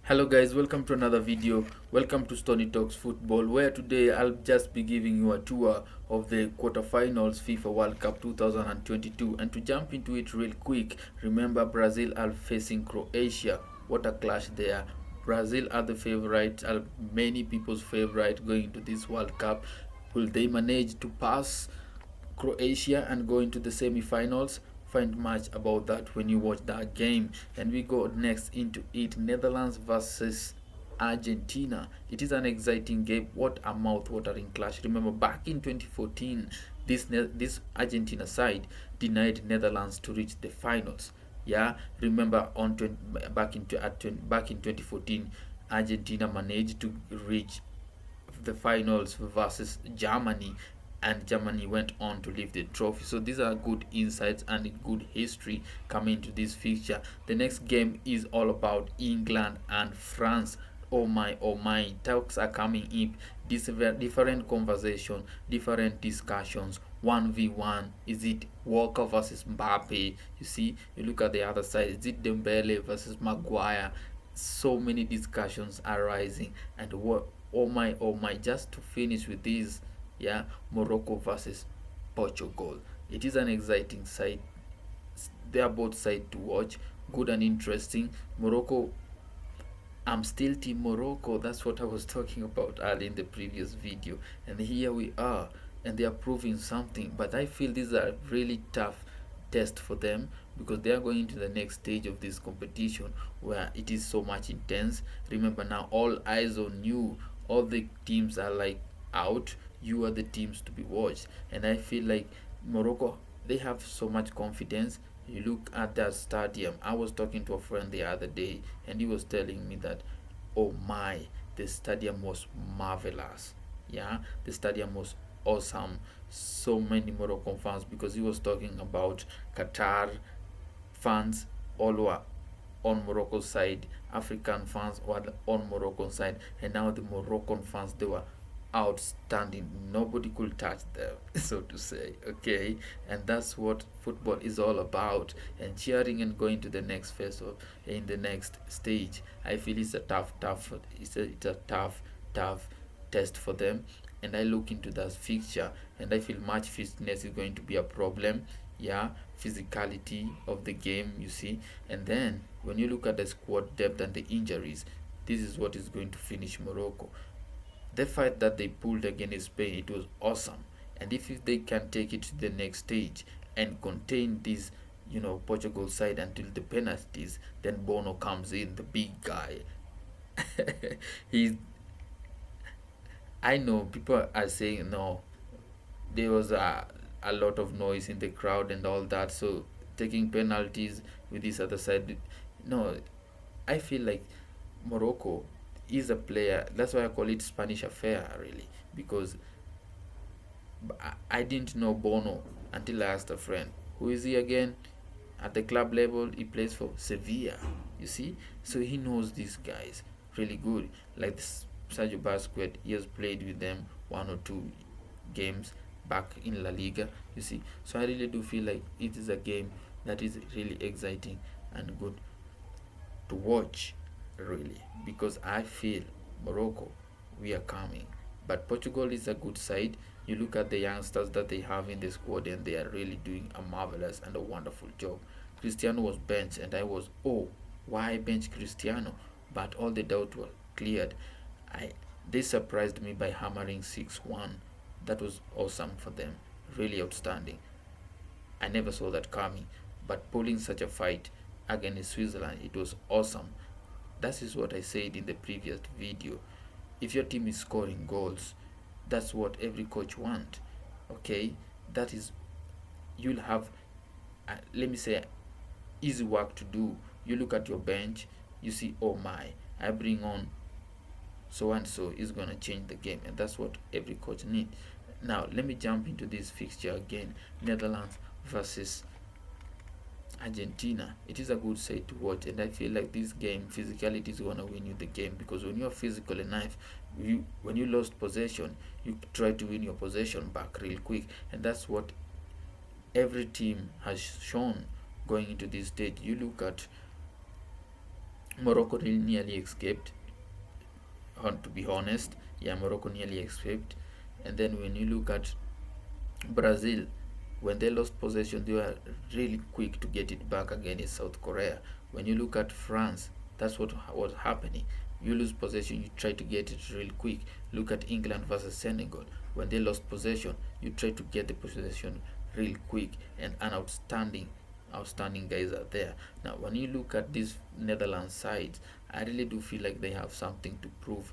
Hello guys, welcome to another video. Welcome to Stony Talks Football, where today I'll just be giving you a tour of the quarterfinals FIFA World Cup 2022. And to jump into it real quick, remember Brazil are facing Croatia. What a clash there. Brazil are the favorite, are many people's favorite going into this World Cup. Will they manage to pass Croatia and go into the semi-finals? Find much about that when you watch that game. And we go next into it, Netherlands versus Argentina. It is an exciting game. What a mouth-watering clash. Remember back in 2014, this Argentina side denied Netherlands to reach the finals. Yeah, remember on 20, back in 2014, Argentina managed to reach the finals versus Germany, and Germany went on to lift the trophy. So these are good insights and good history coming to this fixture. The next game is all about England and France. Oh my, talks are coming in. Different conversation, different discussions. 1v1. Is it Walker versus Mbappe? You see, you look at the other side. Is it Dembele versus Maguire? So many discussions are rising, and what, oh my, just to finish with this, yeah, Morocco versus Portugal. It is an exciting side. They are both sides to watch, good and interesting. Morocco, I'm still team Morocco. That's what I was talking about earlier in the previous video, and here we are, and they are proving something. But I feel these are really tough test for them, because they are going into the next stage of this competition where it is so much intense. Remember, now all eyes on you. All the teams are like out. You are the teams to be watched, and I feel like Morocco, they have so much confidence. You look at that stadium. I was talking to a friend the other day, and he was telling me that, oh my, the stadium was marvelous. Yeah, the stadium was awesome. So many Moroccan fans, because he was talking about Qatar fans all were on Morocco's side, African fans were on Moroccan side, and now the Moroccan fans, they were outstanding. Nobody could touch them, so to say. Okay, and that's what football is all about. And cheering and going to the next phase of in the next stage. I feel it's a tough test for them. And I look into that fixture, and I feel match fitness is going to be a problem. Yeah, physicality of the game, you see. And then when you look at the squad depth and the injuries, this is what is going to finish Morocco. The fight that they pulled against Spain, it was awesome. And if they can take it to the next stage and contain this, Portugal side until the penalties, then Bono comes in, the big guy. He's I know people are saying no, there was a lot of noise in the crowd and all that, so taking penalties with this other side. No, I feel like Morocco is a player. That's why I call it Spanish affair, really, because I didn't know Bono until I asked a friend, who is he again? At the club level, he plays for Sevilla, you see, so he knows these guys really good. Like this Sergio Busquets, he has played with them one or two games back in La Liga, you see. So I really do feel like it is a game that is really exciting and good to watch, really, because I feel Morocco, we are coming. But Portugal is a good side. You look at the youngsters that they have in the squad, and they are really doing a marvelous and a wonderful job. Cristiano was benched, and I was, oh, why bench Cristiano? But all the doubts were cleared. I They surprised me by hammering 6-1. That was awesome for them. Really outstanding. I never saw that coming. But pulling such a fight against Switzerland, it was awesome. That is what I said in the previous video. If your team is scoring goals, that's what every coach wants. Okay? That is, you'll have, let me say, easy work to do. You look at your bench, you see, oh my, I bring on so and so is going to change the game, and that's what every coach needs. Now let me jump into this fixture again, Netherlands versus Argentina. It is a good side to watch, and I feel like this game, physicality is going to win you the game, because when you're physical enough, when you lost possession, you try to win your possession back real quick, and that's what every team has shown going into this stage. You look at Morocco nearly escaped, to be honest. Yeah, Morocco nearly escaped. And then when you look at Brazil, when they lost possession, they were really quick to get it back against South Korea. When you look at France, that's what was happening. You lose possession, you try to get it real quick. Look at England versus Senegal. When they lost possession, you try to get the possession real quick, and an outstanding guys are there. Now, when you look at these Netherlands sides, I really do feel like they have something to prove.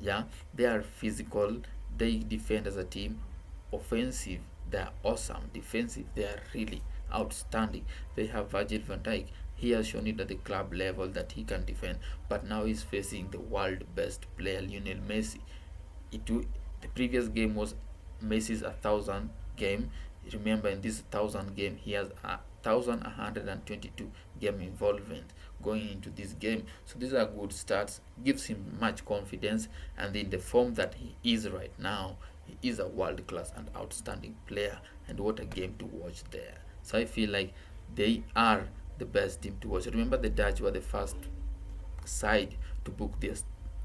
Yeah, they are physical, they defend as a team. Offensive, they are awesome. Defensive, they are really outstanding. They have Virgil van Dijk. He has shown it at the club level that he can defend, but now he's facing the world best player, Lionel Messi. The previous game was Messi's 1,000 game. Remember, in this 1,000 game, he has 1,122 game involvement going into this game. So these are good stats. Gives him much confidence, and in the form that he is right now, he is a world class and outstanding player. And what a game to watch there. So I feel like they are the best team to watch. Remember, the Dutch were the first side to book their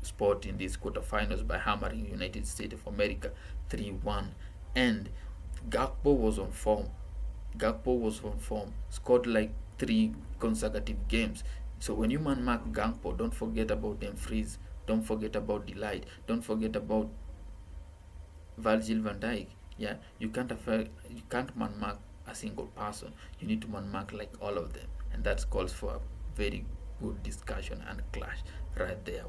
spot in these quarterfinals by hammering United States of America 3-1, and Gakpo was on form. Scored like 3 consecutive games. So when you man mark Gakpo, don't forget about Dumfries, don't forget about Delight, don't forget about Virgil van Dijk. Yeah, you can't man mark a single person. You need to man mark like all of them, and that calls for a very good discussion and clash right there.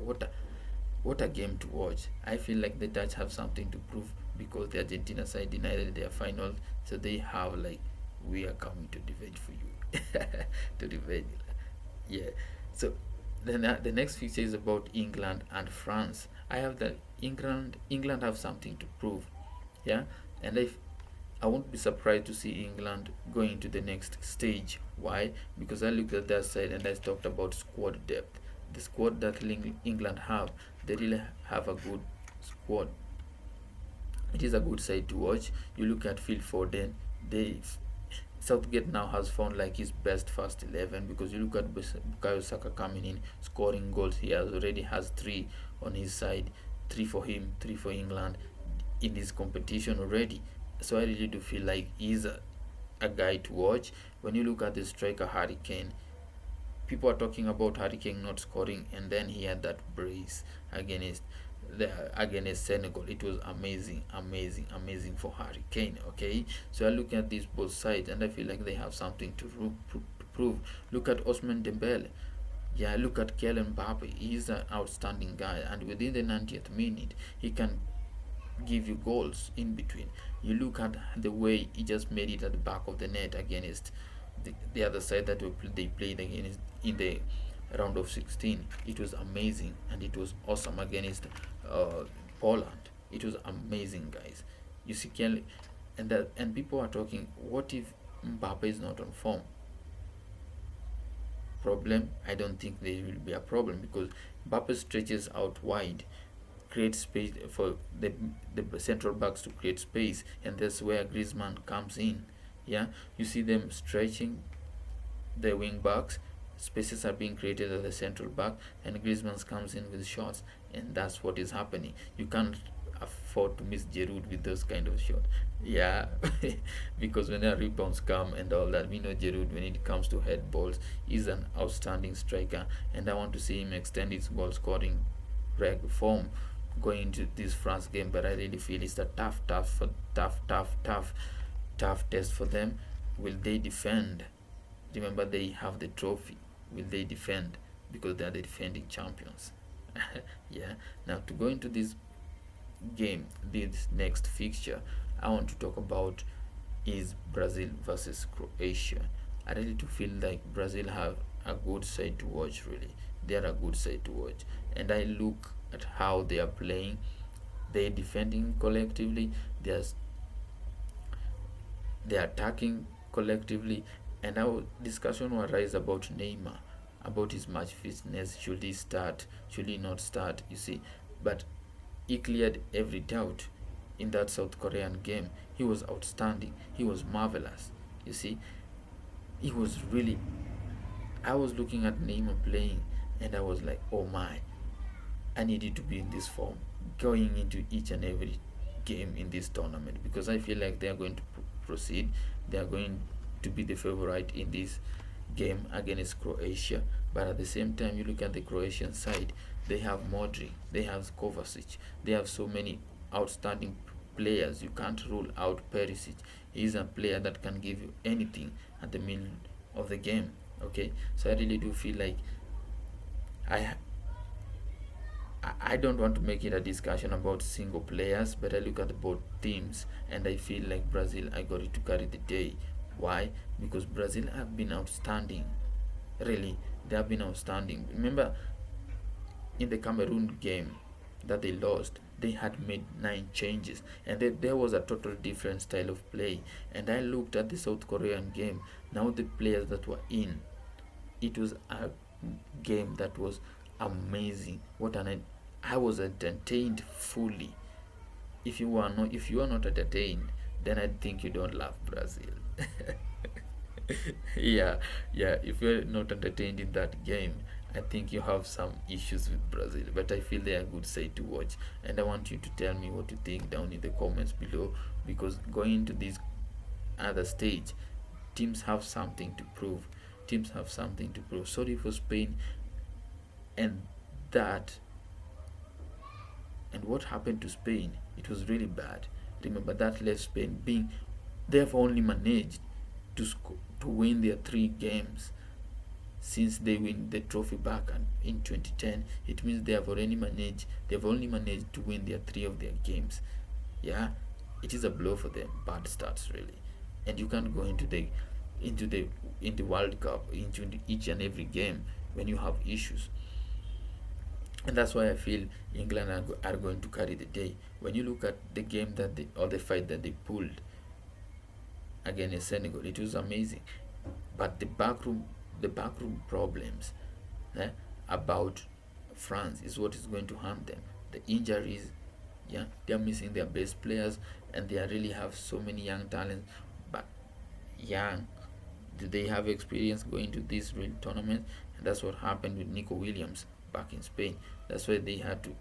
What a game to watch. I feel like the Dutch have something to prove, because the Argentina side denied their final, so they have like, we are coming to revenge for you. To revenge. Yeah. So then the next feature is about England and France. I have that England have something to prove. Yeah. And if I won't be surprised to see England going to the next stage. Why? Because I looked at that side and I talked about squad depth. The squad that England have, they really have a good squad. It is a good side to watch. You look at Phil Foden, Southgate now has found like his best first 11, because you look at Bukayo Saka coming in, scoring goals. He already has 3 on his side, 3 for him, 3 for England in this competition already. So I really do feel like he's a guy to watch. When you look at the striker Harry Kane, people are talking about Harry Kane not scoring, and then he had that brace against Senegal. It was amazing for Harry Kane. Okay, so I look at these both sides, and I feel like they have something to prove. Look at Osman Dembele. Yeah, look at Kylian Mbappe. He's an outstanding guy, and within the 90th minute, he can give you goals in between. You look at the way he just made it at the back of the net against the other side that they played against in the round of 16. It was amazing, and it was awesome against Poland. It was amazing, guys. You see, Kelly, and people are talking, what if Mbappe is not on form? Problem? I don't think there will be a problem, because Mbappe stretches out wide, creates space for the central backs to create space, and that's where Griezmann comes in. Yeah, you see them stretching the wing backs, spaces are being created at the central back, and Griezmann comes in with shots, and that's what is happening. You can't afford to miss Giroud with those kind of shots. Yeah, because when the rebounds come and all that, we know Giroud, when it comes to head balls, is an outstanding striker, and I want to see him extend his goal scoring form going into this France game. But I really feel it's a tough test for them. Will they defend? Remember, they have the trophy. Will they defend? Because they are the defending champions. Yeah. Now, to go into this game, this next fixture, I want to talk about is Brazil versus Croatia. I really do feel like Brazil have a good side to watch. Really, they are a good side to watch, and I look at how they are playing. They're defending collectively. They're attacking collectively, and our discussion will arise about Neymar, about his match fitness. Should he start? Should he not start? You see, but he cleared every doubt in that South Korean game. He was outstanding. He was marvelous. You see, he was really. I was looking at Neymar playing, and I was like, oh my, I needed to be in this form going into each and every game in this tournament, because I feel like they are going to proceed. They are going to be the favorite in this game against Croatia. But at the same time, you look at the Croatian side, they have Modric, they have Kovacic, they have so many outstanding players. You can't rule out Perisic. He's a player that can give you anything at the middle of the game. Okay, so I really do feel like I I don't want to make it a discussion about single players, but I look at both teams and I feel like Brazil, I got it to carry the day. Why? Because Brazil have been outstanding. Really, they have been outstanding. Remember, in the Cameroon game that they lost, they had made 9 changes, and there was a total different style of play. And I looked at the South Korean game. Now the players that were in, it was a game that was amazing. I was entertained fully. If you are not entertained, then I think you don't love Brazil. yeah, yeah. If you're not entertained in that game, I think you have some issues with Brazil. But I feel they are a good side to watch, and I want you to tell me what you think down in the comments below. Because going into this other stage, teams have something to prove. Teams have something to prove. Sorry for Spain and that. And what happened to Spain? It was really bad. Remember, that left Spain being, they've only managed to win their 3 games since they win the trophy back in 2010. It means they've only managed to win their 3 of their games. Yeah, it is a blow for them. Bad starts, really. And you can't go into the World Cup, into each and every game when you have issues. And that's why I feel England are going to carry the day. When you look at the game or the fight that they pulled against Senegal, it was amazing. But the backroom problems about France is what is going to harm them. The injuries, yeah, they are missing their best players, and they really have so many young talents. But young, do they have experience going to this real tournament? And that's what happened with Nico Williams back in Spain. That's why they had to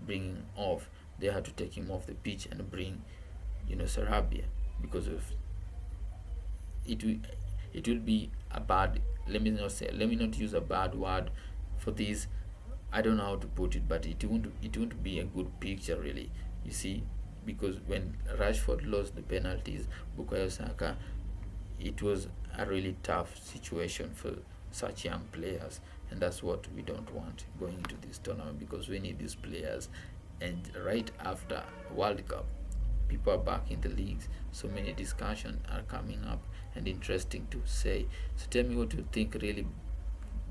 bring him off. They had to take him off the pitch and bring, Sarabia, because of it. It will be a bad. Let me not use a bad word for this. I don't know how to put it, but it won't be a good picture, really. You see, because when Rashford lost the penalties, Bukayo Saka, it was a really tough situation for such young players, and that's what we don't want going into this tournament, because we need these players. And right after World Cup, people are back in the leagues, so many discussions are coming up and interesting to say. So tell me what you think really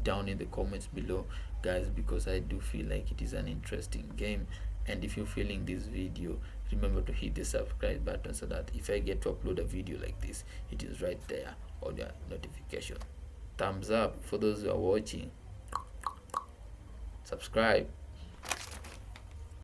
down in the comments below, guys, because I do feel like it is an interesting game. And if you're feeling this video, remember to hit the subscribe button, so that if I get to upload a video like this, it is right there on your notification. Thumbs up for those who are watching. Subscribe.